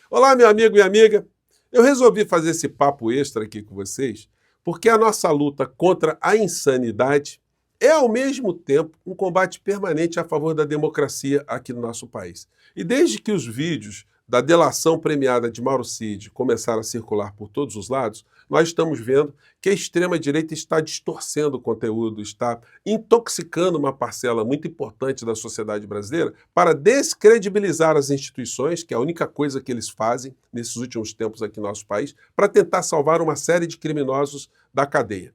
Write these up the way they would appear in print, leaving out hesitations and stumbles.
Olá, meu amigo e amiga. Eu resolvi fazer esse papo extra aqui com vocês porque a nossa luta contra a insanidade é, ao mesmo tempo, um combate permanente a favor da democracia aqui no nosso país. E desde que os vídeos da delação premiada de Mauro Cid começaram a circular por todos os lados, nós estamos vendo que a extrema-direita está distorcendo o conteúdo, está intoxicando uma parcela muito importante da sociedade brasileira para descredibilizar as instituições, que é a única coisa que eles fazem nesses últimos tempos aqui no nosso país, para tentar salvar uma série de criminosos da cadeia.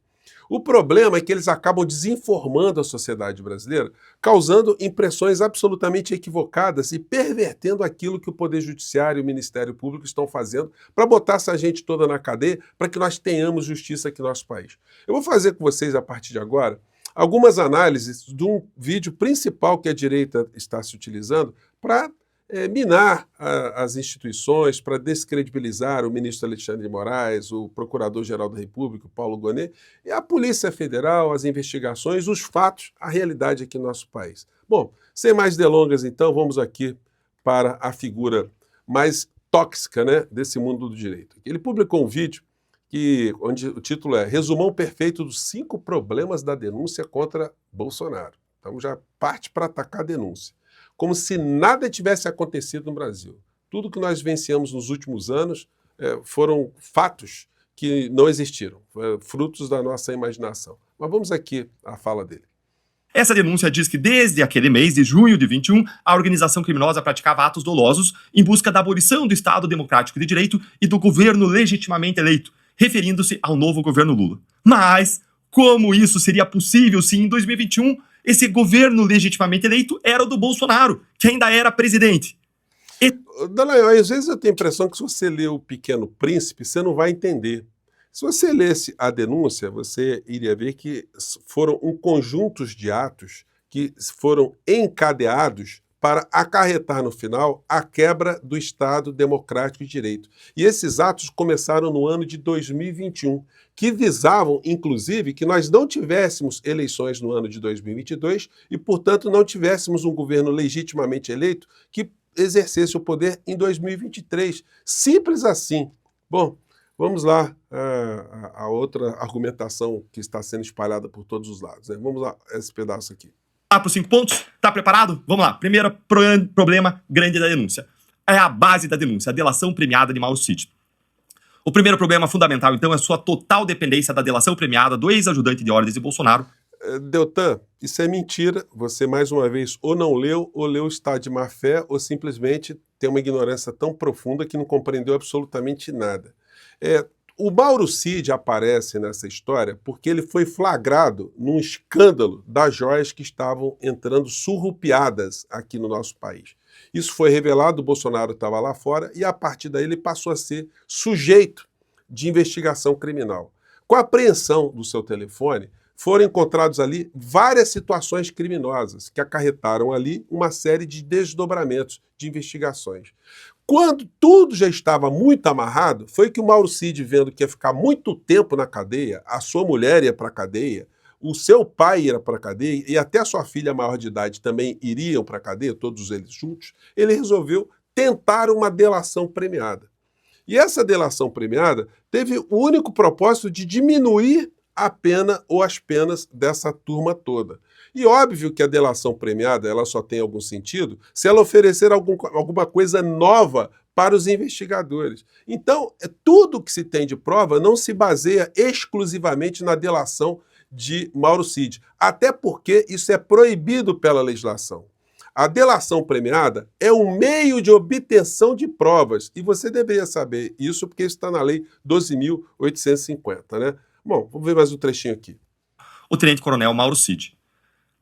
O problema é que eles acabam desinformando a sociedade brasileira, causando impressões absolutamente equivocadas e pervertendo aquilo que o Poder Judiciário e o Ministério Público estão fazendo para botar essa gente toda na cadeia para que nós tenhamos justiça aqui no nosso país. Eu vou fazer com vocês, a partir de agora, algumas análises de um vídeo principal que a direita está se utilizando para minar as instituições, para descredibilizar o ministro Alexandre de Moraes, o Procurador-Geral da República, Paulo Gonet, e a Polícia Federal, as investigações, os fatos, a realidade aqui no nosso país. Bom, sem mais delongas, então, vamos aqui para a mais tóxica, né, desse mundo do direito. Ele publicou um vídeo onde o título é Resumão Perfeito dos 5 problemas da denúncia contra Bolsonaro. Então já parte para atacar a denúncia. Como se nada tivesse acontecido no Brasil. Tudo que nós vivenciamos nos últimos anos foram fatos que não existiram, frutos da nossa imaginação. Mas vamos aqui à fala dele. Essa denúncia diz que desde aquele mês de junho de 21, a organização criminosa praticava atos dolosos em busca da abolição do Estado Democrático de Direito e do governo legitimamente eleito, referindo-se ao novo governo Lula. Mas como isso seria possível se em 2021 esse governo legitimamente eleito era o do Bolsonaro, que ainda era presidente? Dallagnol, às vezes eu tenho a impressão que se você ler O Pequeno Príncipe, você não vai entender. Se você lesse a denúncia, você iria ver que foram um conjunto de atos que foram encadeados para acarretar no final a quebra do Estado Democrático de Direito. E esses atos começaram no ano de 2021, que visavam, inclusive, que nós não tivéssemos eleições no ano de 2022 e, portanto, não tivéssemos um governo legitimamente eleito que exercesse o poder em 2023. Simples assim. Bom, vamos lá a outra argumentação que está sendo espalhada por todos os lados, né? Vamos lá, esse pedaço aqui. Para os 5 pontos? Tá preparado? Vamos lá. Primeiro problema grande da denúncia. É a base da denúncia, a delação premiada de Mauro Cid. O primeiro problema fundamental, então, é a sua total dependência da delação premiada do ex-ajudante de ordens de Bolsonaro. Deltan, isso é mentira. Você, mais uma vez, ou não leu, ou leu está de má fé, ou simplesmente tem uma ignorância tão profunda que não compreendeu absolutamente nada. O Mauro Cid aparece nessa história porque ele foi flagrado num escândalo das joias que estavam entrando surrupiadas aqui no nosso país. Isso foi revelado, o Bolsonaro estava lá fora e a partir daí ele passou a ser sujeito de investigação criminal. Com a apreensão do seu telefone, foram encontrados ali várias situações criminosas que acarretaram ali uma série de desdobramentos de investigações. Quando tudo já estava muito amarrado, foi que o Mauro Cid, vendo que ia ficar muito tempo na cadeia, a sua mulher ia para a cadeia, o seu pai ia para a cadeia e até a sua filha maior de idade também iriam para a cadeia, todos eles juntos, ele resolveu tentar uma delação premiada. E essa delação premiada teve o único propósito de diminuir a pena ou as penas dessa turma toda. E óbvio que a delação premiada ela só tem algum sentido se ela oferecer alguma coisa nova para os investigadores. Então, tudo que se tem de prova não se baseia exclusivamente na delação de Mauro Cid, até porque isso é proibido pela legislação. A delação premiada é um meio de obtenção de provas, e você deveria saber isso porque isso está na Lei 12.850, né? Bom, vamos ver mais um trechinho aqui. O tenente-coronel Mauro Cid.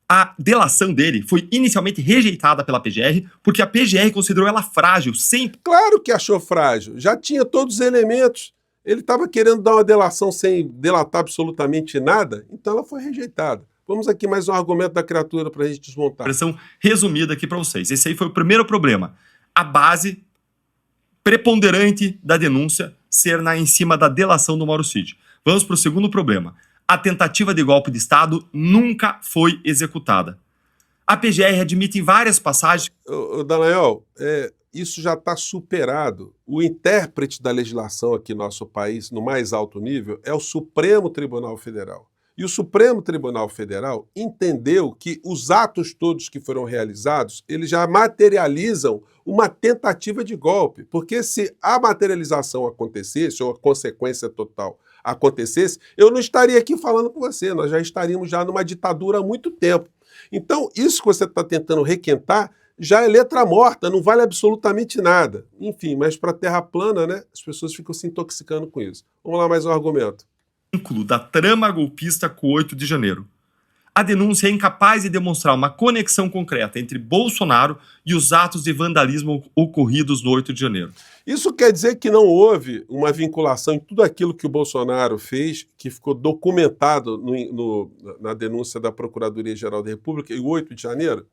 A delação dele foi inicialmente rejeitada pela PGR porque a PGR considerou ela frágil, sem... Claro que achou frágil, já tinha todos os elementos. Ele estava querendo dar uma delação sem delatar absolutamente nada, então ela foi rejeitada. Vamos aqui mais um argumento da criatura para a gente desmontar. Versão resumida aqui para vocês. Esse aí foi o primeiro problema. A base preponderante da denúncia ser em cima da delação do Mauro Cid. Vamos para o segundo problema. A tentativa de golpe de Estado nunca foi executada. A PGR admite em várias passagens... Dallagnol, isso já está superado. O intérprete da legislação aqui no nosso país, no mais alto nível, é o Supremo Tribunal Federal. E o Supremo Tribunal Federal entendeu que os atos todos que foram realizados, eles já materializam uma tentativa de golpe. Porque se a materialização acontecesse, ou a consequência total acontecesse, eu não estaria aqui falando com você, nós já estaríamos já numa ditadura há muito tempo. Então, isso que você está tentando requentar já é letra morta, não vale absolutamente nada. Enfim, mas para a terra plana, né, as pessoas ficam se intoxicando com isso. Vamos lá, mais um argumento. Vínculo da trama golpista com o 8 de janeiro. A denúncia é incapaz de demonstrar uma conexão concreta entre Bolsonaro e os atos de vandalismo ocorridos no 8 de janeiro. Isso quer dizer que não houve uma vinculação em tudo aquilo que o Bolsonaro fez, que ficou documentado na denúncia da Procuradoria-Geral da República, e o 8 de janeiro?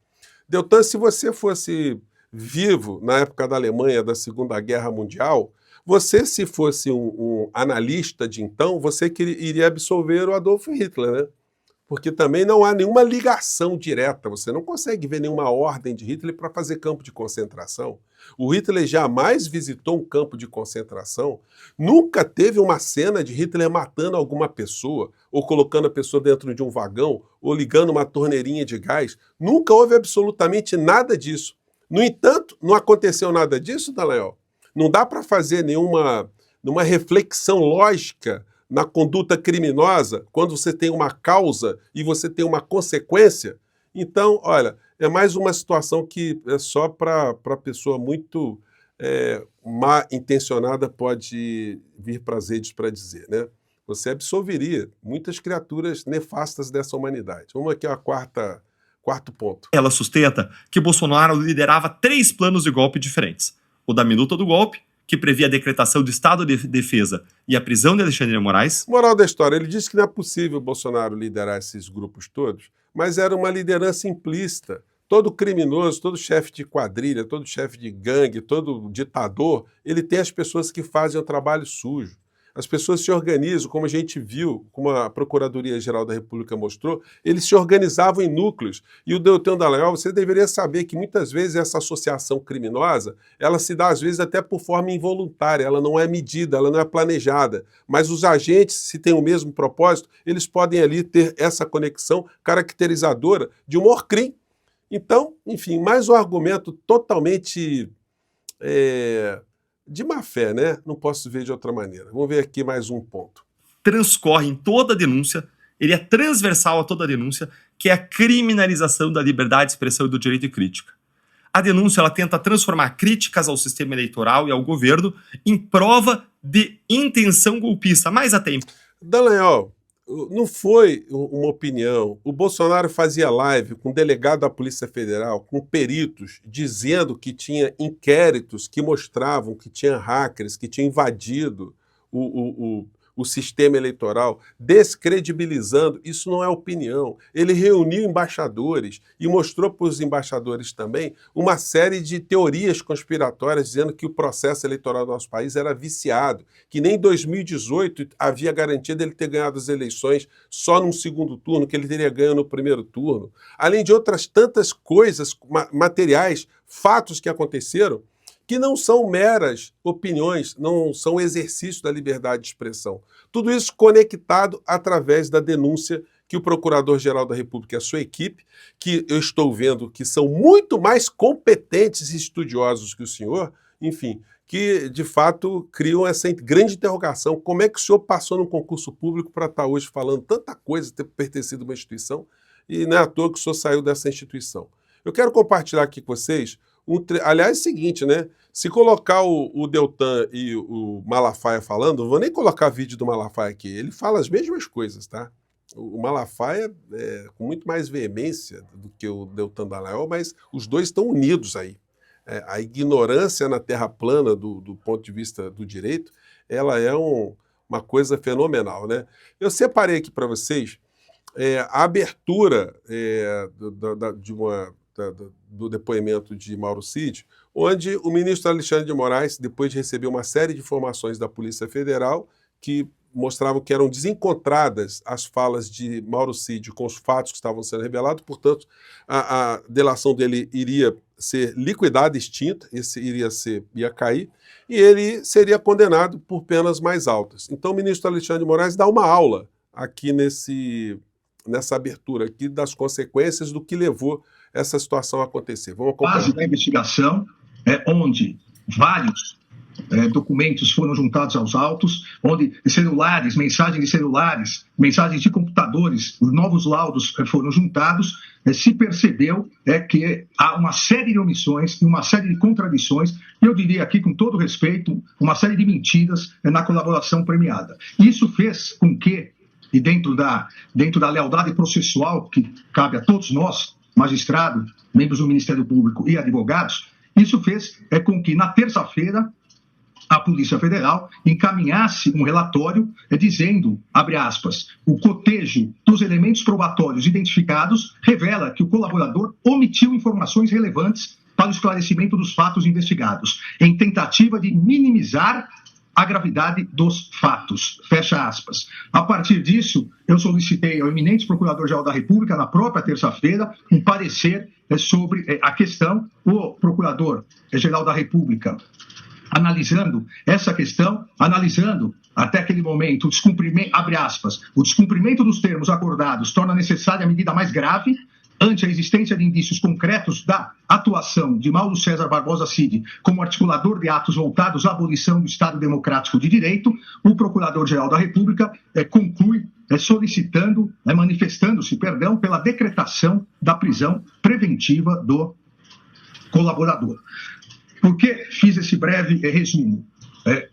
Deltan, se você fosse vivo na época da Alemanha, da Segunda Guerra Mundial, você, se fosse um analista de então, você iria absolver o Adolf Hitler, né? Porque também não há nenhuma ligação direta, você não consegue ver nenhuma ordem de Hitler para fazer campo de concentração. O Hitler jamais visitou um campo de concentração, nunca teve uma cena de Hitler matando alguma pessoa, ou colocando a pessoa dentro de um vagão, ou ligando uma torneirinha de gás. Nunca houve absolutamente nada disso. No entanto, não aconteceu nada disso, Dallagnol? Não dá para fazer nenhuma reflexão lógica na conduta criminosa, quando você tem uma causa e você tem uma consequência. Então, olha, é mais uma situação que é só para pessoa muito má intencionada pode vir para as redes para dizer, né? Você absolveria muitas criaturas nefastas dessa humanidade. Vamos aqui ao quarto ponto. Ela sustenta que Bolsonaro liderava 3 planos de golpe diferentes. O da minuta do golpe, que previa a decretação de estado de defesa e a prisão de Alexandre de Moraes. Moral da história, ele disse que não é possível Bolsonaro liderar esses grupos todos, mas era uma liderança implícita. Todo criminoso, todo chefe de quadrilha, todo chefe de gangue, todo ditador, ele tem as pessoas que fazem o trabalho sujo. As pessoas se organizam, como a gente viu, como a Procuradoria-Geral da República mostrou, eles se organizavam em núcleos. E o Deltan Dallagnol, você deveria saber que muitas vezes essa associação criminosa, ela se dá às vezes até por forma involuntária, ela não é medida, ela não é planejada. Mas os agentes, se têm o mesmo propósito, eles podem ali ter essa conexão caracterizadora de um maior crime. Então, enfim, mais um argumento totalmente de má fé, né? Não posso ver de outra maneira. Vamos ver aqui mais um ponto. Transcorre em toda a denúncia, ele é transversal a toda a denúncia, que é a criminalização da liberdade de expressão e do direito de crítica. A denúncia ela tenta transformar críticas ao sistema eleitoral e ao governo em prova de intenção golpista, mais a tempo. Dallagnol, não foi uma opinião. O Bolsonaro fazia live com o delegado da Polícia Federal, com peritos, dizendo que tinha inquéritos que mostravam que tinha hackers, que tinham invadido o sistema eleitoral, descredibilizando. Isso não é opinião. Ele reuniu embaixadores e mostrou para os embaixadores também uma série de teorias conspiratórias dizendo que o processo eleitoral do nosso país era viciado, que nem em 2018 havia garantia dele ter ganhado as eleições só num segundo turno, que ele teria ganho no primeiro turno. Além de outras tantas coisas materiais, fatos que aconteceram, que não são meras opiniões, não são exercício da liberdade de expressão. Tudo isso conectado através da denúncia que o Procurador-Geral da República e a sua equipe, que eu estou vendo que são muito mais competentes e estudiosos que o senhor, enfim, que de fato criam essa grande interrogação. Como é que o senhor passou num concurso público para estar hoje falando tanta coisa, ter pertencido a uma instituição, e não é à toa que o senhor saiu dessa instituição? Eu quero compartilhar aqui com vocês aliás, é o seguinte, né? Se colocar o Deltan e o Malafaia falando, não vou nem colocar vídeo do Malafaia aqui, ele fala as mesmas coisas, tá? O Malafaia com muito mais veemência do que o Deltan Dallagnol, mas os dois estão unidos aí. A ignorância na terra plana do ponto de vista do direito, ela é uma coisa fenomenal, né? Eu separei aqui para vocês a abertura do depoimento de Mauro Cid, onde o ministro Alexandre de Moraes, depois de receber uma série de informações da Polícia Federal que mostravam que eram desencontradas as falas de Mauro Cid com os fatos que estavam sendo revelados, portanto, a delação dele iria ser liquidada, extinta, ia cair, e ele seria condenado por penas mais altas. Então o ministro Alexandre de Moraes dá uma aula aqui nessa abertura aqui das consequências do que levou essa situação a acontecer. Vamos acompanhar. Base da investigação onde vários documentos foram juntados aos autos, onde celulares, mensagens de celulares, mensagens de computadores, os novos laudos foram juntados, se percebeu que há uma série de omissões e uma série de contradições, e eu diria aqui com todo respeito, uma série de mentiras na colaboração premiada. Isso fez com que, e dentro da lealdade processual que cabe a todos nós, magistrado, membros do Ministério Público e advogados, isso fez com que na terça-feira a Polícia Federal encaminhasse um relatório dizendo, abre aspas, o cotejo dos elementos probatórios identificados revela que o colaborador omitiu informações relevantes para o esclarecimento dos fatos investigados, em tentativa de minimizar a gravidade dos fatos, fecha aspas. A partir disso, eu solicitei ao eminente Procurador-Geral da República, na própria terça-feira, um parecer sobre a questão. O Procurador-Geral da República, analisando essa questão, analisando até aquele momento o descumprimento, abre aspas, o descumprimento dos termos acordados torna necessária a medida mais grave ante a existência de indícios concretos da atuação de Mauro César Barbosa Cid como articulador de atos voltados à abolição do Estado Democrático de Direito. O Procurador-Geral da República conclui solicitando, manifestando-se, pela decretação da prisão preventiva do colaborador. Por que fiz esse breve resumo?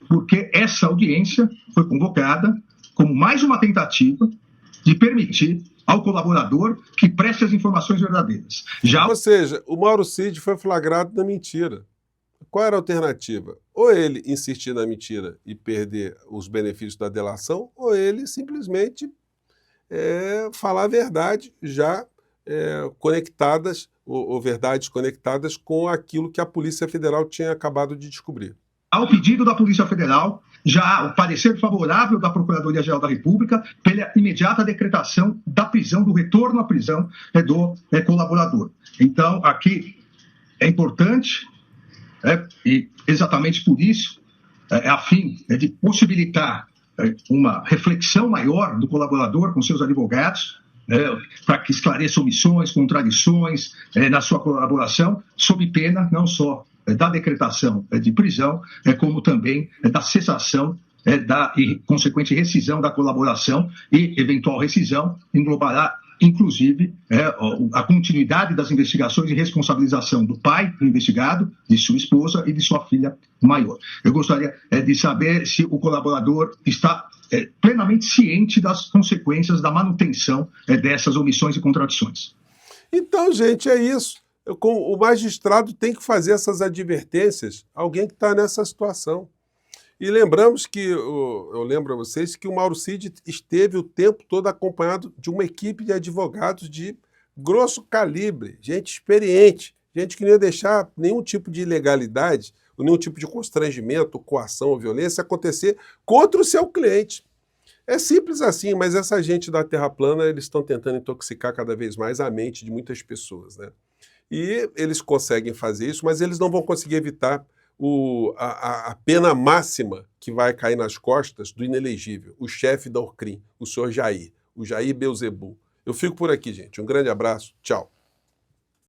Porque essa audiência foi convocada como mais uma tentativa de permitir ao colaborador que preste as informações verdadeiras. Ou seja, o Mauro Cid foi flagrado na mentira. Qual era a alternativa? Ou ele insistir na mentira e perder os benefícios da delação, ou ele simplesmente falar a verdade já conectadas, ou verdades conectadas com aquilo que a Polícia Federal tinha acabado de descobrir. Ao pedido da Polícia Federal, já há o parecer favorável da Procuradoria-Geral da República pela imediata decretação da prisão, do retorno à prisão do colaborador. Então, aqui é importante, e exatamente por isso, a fim de possibilitar uma reflexão maior do colaborador com seus advogados, para que esclareça omissões, contradições na sua colaboração, sob pena não só da decretação de prisão, como também da cessação e consequente rescisão da colaboração, e eventual rescisão englobará, inclusive, a continuidade das investigações e responsabilização do pai do investigado, de sua esposa e de sua filha maior. Eu gostaria de saber se o colaborador está plenamente ciente das consequências da manutenção dessas omissões e contradições. Então, gente, é isso. O magistrado tem que fazer essas advertências a alguém que está nessa situação. E lembramos que, eu lembro a vocês, que o Mauro Cid esteve o tempo todo acompanhado de uma equipe de advogados de grosso calibre, gente experiente, gente que não ia deixar nenhum tipo de ilegalidade, ou nenhum tipo de constrangimento, coação ou violência acontecer contra o seu cliente. É simples assim, mas essa gente da Terra plana, eles estão tentando intoxicar cada vez mais a mente de muitas pessoas, né? E eles conseguem fazer isso, mas eles não vão conseguir evitar a pena máxima que vai cair nas costas do inelegível, o chefe da Orcrim, o senhor Jair, o Jair Beuzebul. Eu fico por aqui, gente. Um grande abraço. Tchau.